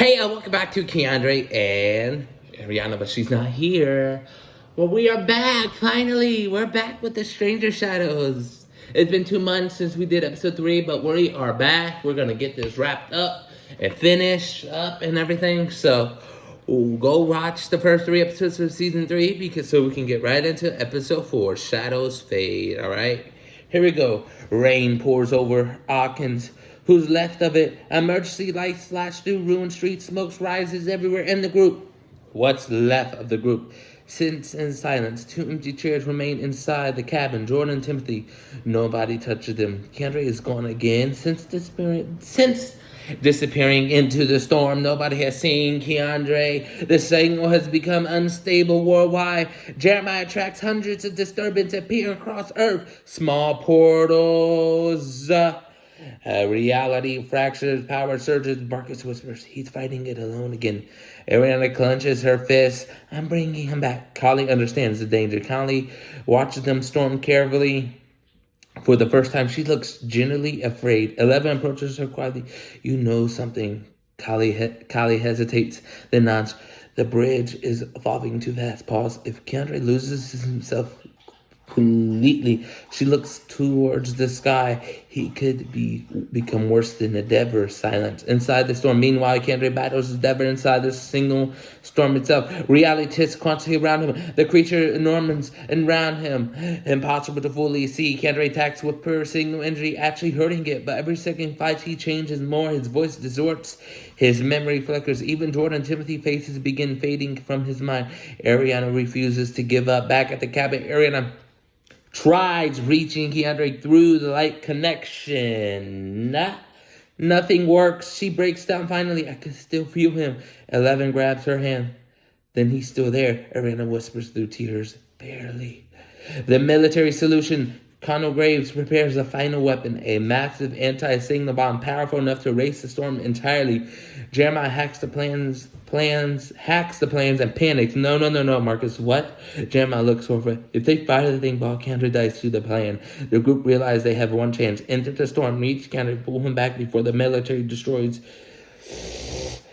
Hey, welcome back to Keandre and Ariana, but she's not here. Well, we are back, finally. We're back with the Stranger Shadows. It's been 2 months since we did episode 3, but we are back. We're going to get this wrapped up and finished up and everything. So, we'll go watch the first 3 episodes of season 3 so we can get right into episode 4, Shadows Fade, alright? Here we go. Rain pours over Hawkins. Who's left of it? Emergency lights flash through ruined streets. Smoke rises everywhere in the group. What's left of the group sits in silence. 2 empty chairs remain inside the cabin. Jordan and Timothy. Nobody touches them. Keandre is gone again since disappearing into the storm. Nobody has seen Keandre. The signal has become unstable worldwide. Jeremiah tracks hundreds of disturbances appear across Earth. Small portals. Reality fractures, power surges. Marcus whispers, he's fighting it alone again. Ariana clenches her fist. I'm bringing him back. Kali understands the danger. Kali watches them storm carefully. For the first time, she looks genuinely afraid. 11 approaches her quietly. You know something. Kali hesitates, then nods. The bridge is evolving too fast. Pause. If Keandre loses himself completely, she looks towards the sky. He could become worse than a Dever. Silence inside the storm. Meanwhile, Keandre battles the Dever inside the single storm itself. Reality tists constantly around him. The creature enormous around him. Impossible to fully see. Keandre attacks with pure single injury, actually hurting it. But every second fight he changes more. His voice distorts. His memory flickers. Even Jordan and Timothy faces begin fading from his mind. Ariana refuses to give up. Back at the cabin, Ariana tries reaching Keandre through the light connection. Nothing works. She breaks down finally. I can still feel him. 11 grabs her hand. Then he's still there. Ariana whispers through tears. Barely. The military solution. Connell Graves prepares a final weapon, a massive anti-signal bomb powerful enough to erase the storm entirely. Jeremiah hacks the plans and panics. No, Marcus, what? Jeremiah looks over. If they fire the thing, ball Keandre dies through the plan. The group realize they have one chance. Enter the storm, reach Keandre, pull him back before the military destroys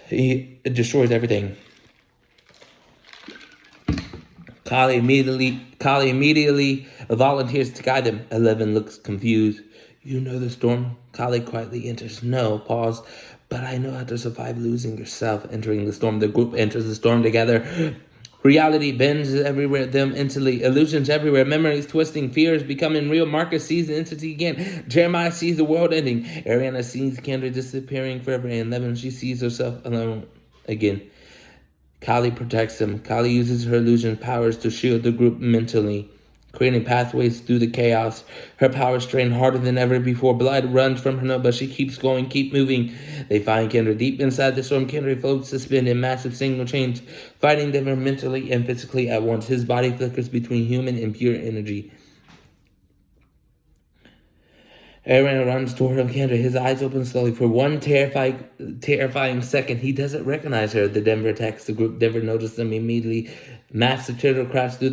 everything. Kali immediately volunteers to guide them. 11 looks confused. You know the storm? Kali quietly enters. No, pause. But I know how to survive losing yourself. Entering the storm. The group enters the storm together. Reality bends everywhere, them instantly. Illusions everywhere. Memories twisting. Fears becoming real. Marcus sees the entity again. Jeremiah sees the world ending. Ariana sees Keandre disappearing forever. And 11, she sees herself alone again. Kali protects him. Kali uses her illusion powers to shield the group mentally, creating pathways through the chaos. Her powers strain harder than ever before. Blood runs from her nose, but she keeps going, keep moving. They find Keandre deep inside the storm. Keandre floats suspended in massive single chains, fighting them mentally and physically at once. His body flickers between human and pure energy. Aaron runs toward him, Keandre. His eyes open slowly. For one terrifying second, he doesn't recognize her. The Denver attacks the group. Denver notices them immediately. Massive tendrils crash through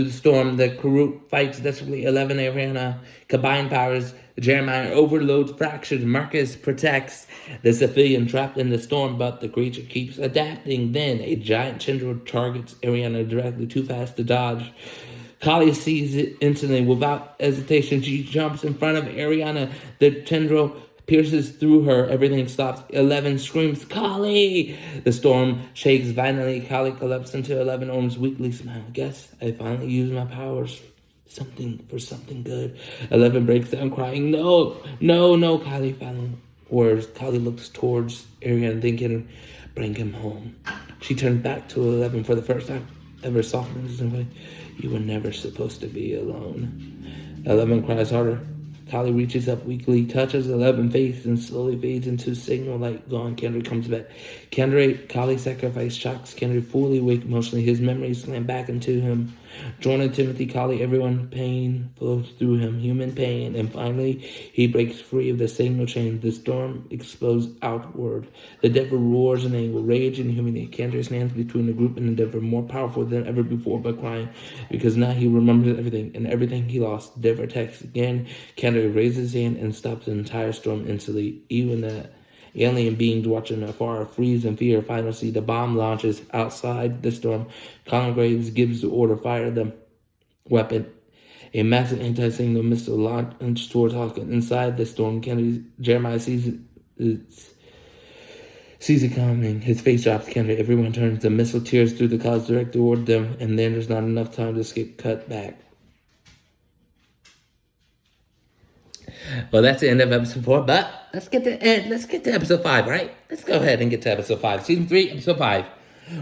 the storm. The group fights desperately. 11 Ariana combined powers. Jeremiah overloads fractures. Marcus protects the civilian trapped in the storm, but the creature keeps adapting. Then a giant tendril targets Ariana directly, too fast to dodge. Kali sees it instantly. Without hesitation, she jumps in front of Ariana. The tendril pierces through her. Everything stops. 11 screams, Kali! The storm shakes violently. Kali collapses into 11 arms, weakly smile. Guess I finally used my powers. For something good. 11 breaks down crying. No, Kali finally words. Kali looks towards Ariana, thinking, bring him home. She turns back to 11 for the first time ever, softens her way. You were never supposed to be alone. 11 cries harder. Kali reaches up weakly, touches 11 face, and slowly fades into signal light. Gone. Keandre comes back. Kali's sacrifice shocks Keandre fully awake emotionally. His memories slam back into him. Jordan, Timothy, Kali, everyone, pain flows through him, human pain, and finally he breaks free of the signal chain. The storm explodes outward. The Dever roars in anger, rage, and humility. Keandre stands between the group and the Dever, more powerful than ever before, but crying, because now he remembers everything, and everything he lost. Dever attacks again. Keandre Keandre raises his hand and stops the entire storm instantly. Even the alien beings watching afar freeze in fear. Finally, the bomb launches outside the storm. Colin Graves gives the order, fire the weapon. A massive anti-signal missile launched towards Hawkins. Inside the storm, Jeremiah sees it coming. His face drops. Everyone turns. The missile tears through the clouds direct toward them, and then there's not enough time to escape. Cut back. Well, that's the end of episode 4, but let's get to episode 5, right? Let's go ahead and get to episode 5. Season 3, episode 5.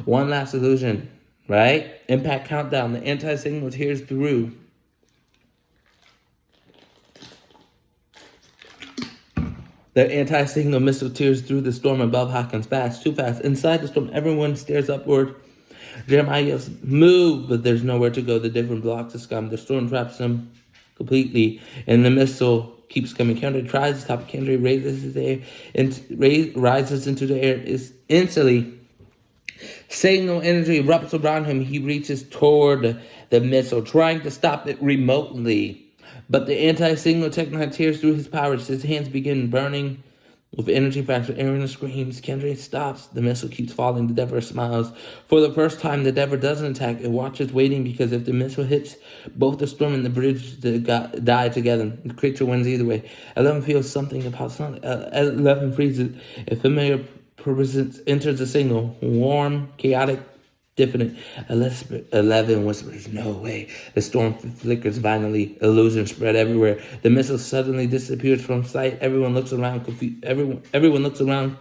One last illusion, right? Impact countdown. The anti-signal tears through. The anti-signal missile tears through the storm above Hawkins. Fast, too fast. Inside the storm, everyone stares upward. Jeremiah yells, "Move!" But there's nowhere to go. The different blocks of scum. The storm traps them completely, and the missile keeps coming. Keandre tries to stop. Keandre rises into the air. Is instantly, signal energy erupts around him. He reaches toward the missile, trying to stop it remotely. But the anti-signal technology tears through his powers. His hands begin burning with energy factor. Aaron screams. Keandre stops. The missile keeps falling. The Dever smiles. For the first time, the Dever doesn't attack. It watches, waiting, because if the missile hits both the storm and the bridge, they die together. The creature wins either way. 11 feels something about something. 11 freezes. A familiar presence enters the signal. Warm, chaotic, diffident. 11 whispers, "No way." The storm flickers violently. Illusion spread everywhere. The missile suddenly disappears from sight. Everyone looks around confused. Everyone looks around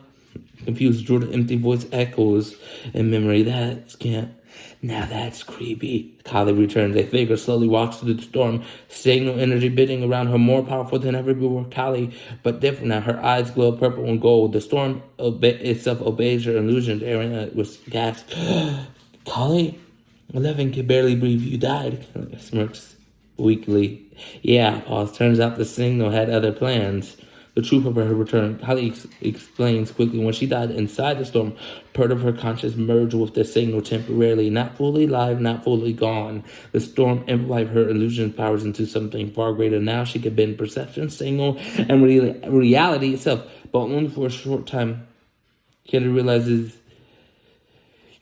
confused. Jordan's empty voice echoes in memory. Now that's creepy. Kali returns. A figure slowly walks through the storm. Signal energy bidding around her, more powerful than ever before. Kali, but different now. Her eyes glow purple and gold. The storm itself obeys her illusions. Aaron was gasped. "Kali?" 11 can barely breathe. "You died." Smirks weakly. "Yeah, pause. Turns out the signal had other plans." The truth of her return. Kali explains quickly. When she died inside the storm, part of her conscience merged with the signal temporarily. Not fully alive, not fully gone. The storm amplified her illusion powers into something far greater. Now she could bend perception, signal, and reality itself, but only for a short time. Keandre realizes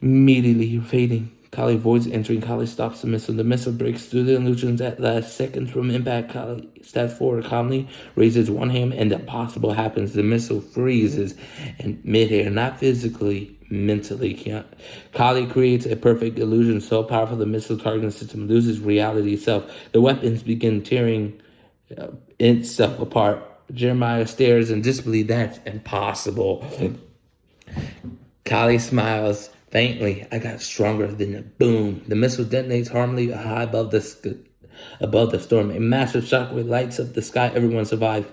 immediately, "You're fading." Kali voice entering. Kali stops the missile. The missile breaks through the illusions at last. Seconds from impact, Kali steps forward calmly, raises one hand, and the impossible happens. The missile freezes in midair, not physically, mentally. Kali creates a perfect illusion so powerful the missile targeting system loses reality itself. The weapons begin tearing itself apart. Jeremiah stares in disbelief. "That's impossible." Kali smiles faintly. "I got stronger." Than a boom. The missile detonates harmlessly high above the storm. A massive shockwave lights up the sky. Everyone survives.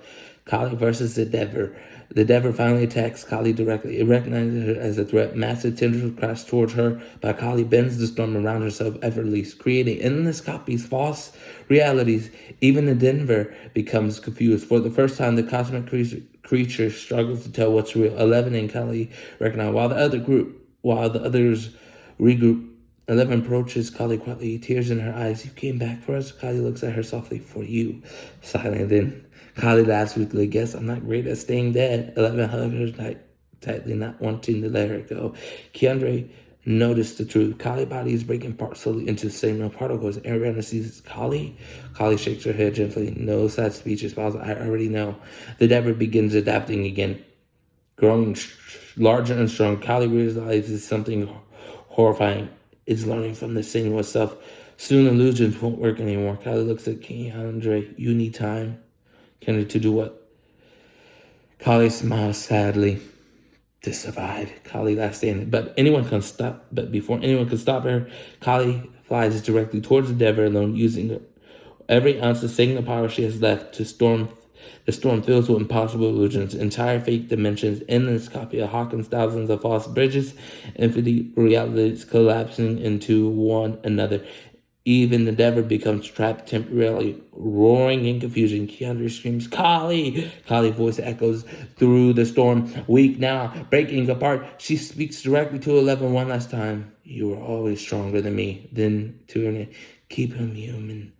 Kali versus the Dever. The Dever finally attacks Kali directly. It recognizes her as a threat. Massive tendrils crash towards her, but Kali bends the storm around herself effortlessly, creating endless copies, false realities. Even the Denver becomes confused. For the first time, the cosmic creature struggles to tell what's real. 11 and Kali recognize, while the others regroup. 11 approaches Kali quietly, tears in her eyes. "You came back for us?" Kali looks at her softly. "For you." Silent. Then Kali laughs weakly. "Guess I'm not great at staying dead." 11 hugs her tightly, not wanting to let her go. Keandre noticed the truth. Kali's body is breaking apart slowly into signal particles. Ariana sees Kali. Kali shakes her head gently. "No sad speech is possible. I already know." The Dever begins adapting again. Growing larger and strong, Kali realizes something horrifying. It's learning from the signal itself. Soon illusions won't work anymore. Kali looks at Keandre. "You need time." Keandre, "to do what?" Kali smiles sadly. "To survive." Kali laughs standing. But before anyone can stop her, Kali flies directly towards the Dever alone, using every ounce of signal power she has left to storm. The storm fills with impossible illusions, entire fake dimensions, endless copy of Hawkins, thousands of false bridges, infinite realities collapsing into one another. Even the Dever becomes trapped temporarily, roaring in confusion. Keandre screams, "Kali!" Kali's voice echoes through the storm, weak now, breaking apart. She speaks directly to 11 one last time. "You are always stronger than me." Then to her, "Keep him human."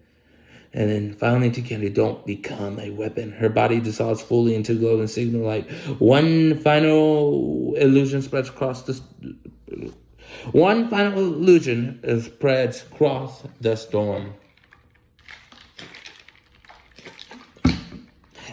And then finally to Candy, don't become a weapon. Her body dissolves fully into glowing signal light. One final illusion spreads across the storm.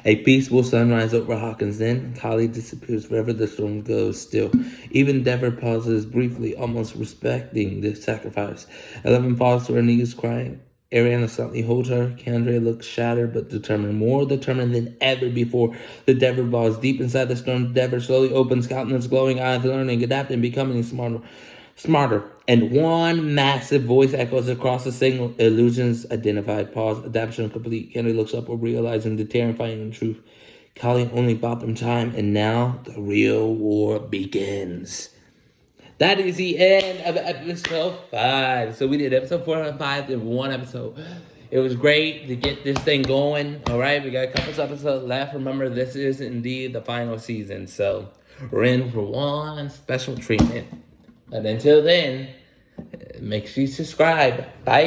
A peaceful sunrise over Hawkins. Then Kali disappears wherever the storm goes still. Even Dever pauses briefly, almost respecting the sacrifice. Eleven falls to her knees, crying. Ariana slightly holds her. Kendra looks shattered but determined, more determined than ever before. The Dever falls deep inside the storm. Dever slowly opens, countenance glowing eyes, learning, adapting, becoming smarter. And one massive voice echoes across the signal. Illusions identified. Pause. Adaptation complete. Kendra looks up, realizing the terrifying truth. Kali only bought them time, and now the real war begins. That is the end of episode 5. So we did episode 4 and 5 in one episode. It was great to get this thing going. All right, we got a couple episodes left. Remember, this is indeed the final season. So we're in for one special treatment. But until then, make sure you subscribe. Bye.